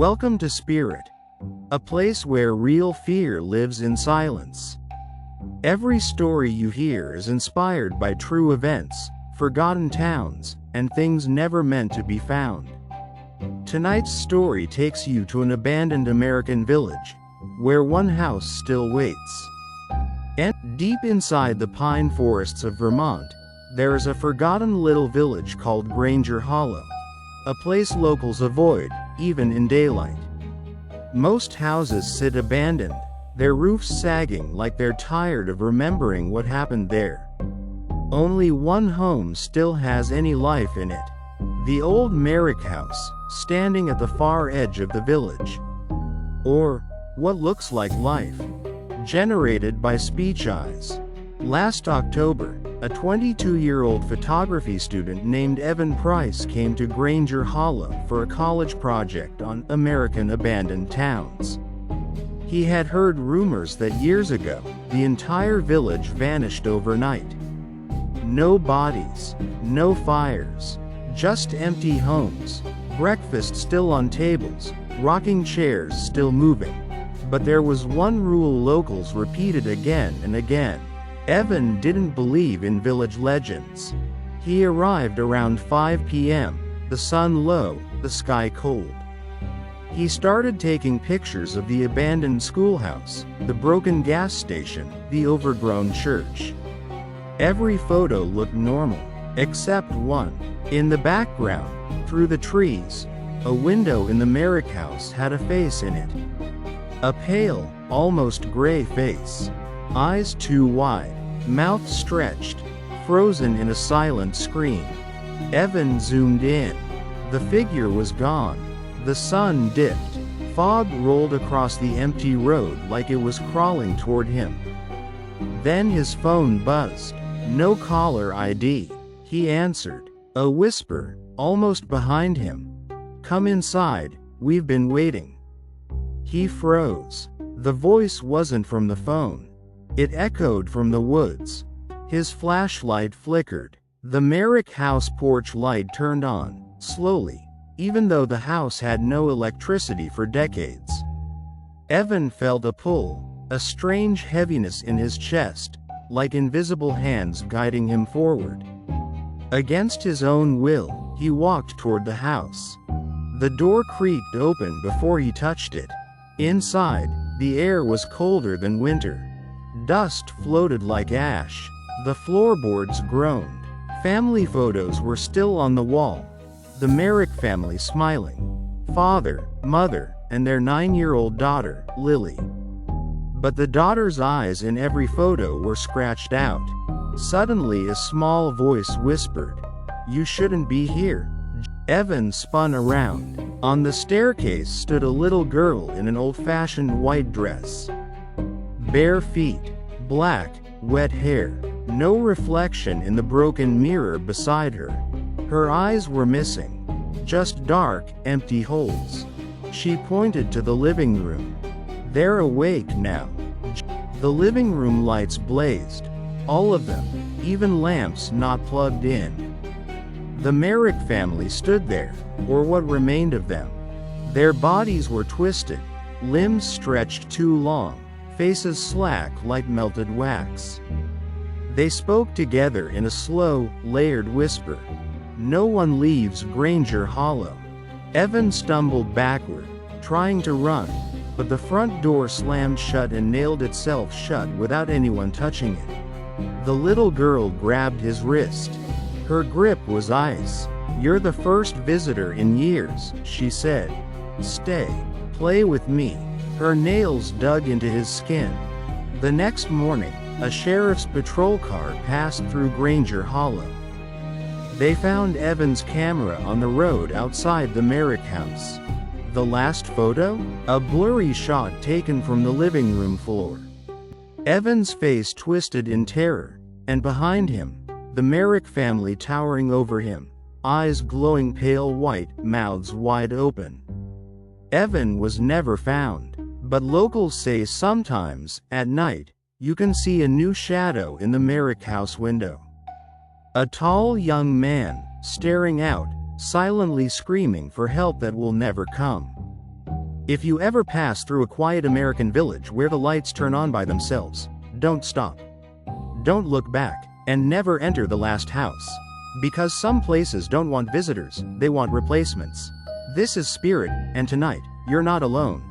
Welcome to Spirit, a place where real fear lives in silence. Every story you hear is inspired by true events, forgotten towns, and things never meant to be found. Tonight's story takes you to an abandoned American village, where one house still waits. And deep inside the pine forests of Vermont, there is a forgotten little village called Granger Hollow, a place locals avoid, even in daylight. Most houses sit abandoned, their roofs sagging like they're tired of remembering what happened there. Only one home still has any life in it. The old Merrick house, standing at the far edge of the village. Or, what looks like life. Generated by Speech Eyes. Last October, a 22-year-old photography student named Evan Price came to Granger Hollow for a college project on American abandoned towns. He had heard rumors that years ago, the entire village vanished overnight. No bodies, no fires, just empty homes, breakfast still on tables, rocking chairs still moving. But there was one rule locals repeated again and again. Evan didn't believe in village legends. He arrived around 5 p.m., the sun low, the sky cold. He started taking pictures of the abandoned schoolhouse, the broken gas station, the overgrown church. Every photo looked normal, except one. In the background, through the trees, a window in the Merrick house had a face in it. A pale, almost gray face. Eyes too wide, mouth stretched, frozen in a silent scream. Evan zoomed in. The figure was gone. The sun dipped. Fog rolled across the empty road like it was crawling toward him. Then his phone buzzed. No caller ID. He answered. A whisper, almost behind him. Come inside, we've been waiting. He froze. The voice wasn't from the phone. It echoed from the woods. His flashlight flickered. The Merrick house porch light turned on, slowly, even though the house had no electricity for decades. Evan felt a pull, a strange heaviness in his chest, like invisible hands guiding him forward. Against his own will, he walked toward the house. The door creaked open before he touched it. Inside, the air was colder than winter. Dust floated like ash. The floorboards groaned. Family photos were still on the wall. The Merrick family smiling. Father, mother, and their 9-year-old daughter, Lily. But the daughter's eyes in every photo were scratched out. Suddenly a small voice whispered, "You shouldn't be here." Evan spun around. On the staircase stood a little girl in an old-fashioned white dress. Bare feet, black, wet hair, no reflection in the broken mirror beside her. Her eyes were missing, just dark, empty holes. She pointed to the living room. They're awake now. The living room lights blazed, all of them, even lamps not plugged in. The Merrick family stood there, or what remained of them. Their bodies were twisted, limbs stretched too long, faces slack like melted wax. They spoke together in a slow, layered whisper. No one leaves Granger Hollow. Evan stumbled backward, trying to run, but the front door slammed shut and nailed itself shut without anyone touching it. The little girl grabbed his wrist. Her grip was ice. "You're the first visitor in years," she said. "Stay. Play with me." Her nails dug into his skin. The next morning, a sheriff's patrol car passed through Granger Hollow. They found Evan's camera on the road outside the Merrick house. The last photo? A blurry shot taken from the living room floor. Evan's face twisted in terror, and behind him, the Merrick family towering over him, eyes glowing pale white, mouths wide open. Evan was never found, but locals say sometimes, at night, you can see a new shadow in the Merrick house window. A tall young man, staring out, silently screaming for help that will never come. If you ever pass through a quiet American village where the lights turn on by themselves, don't stop. Don't look back, and never enter the last house. Because some places don't want visitors, they want replacements. This is Spirit, and tonight, you're not alone.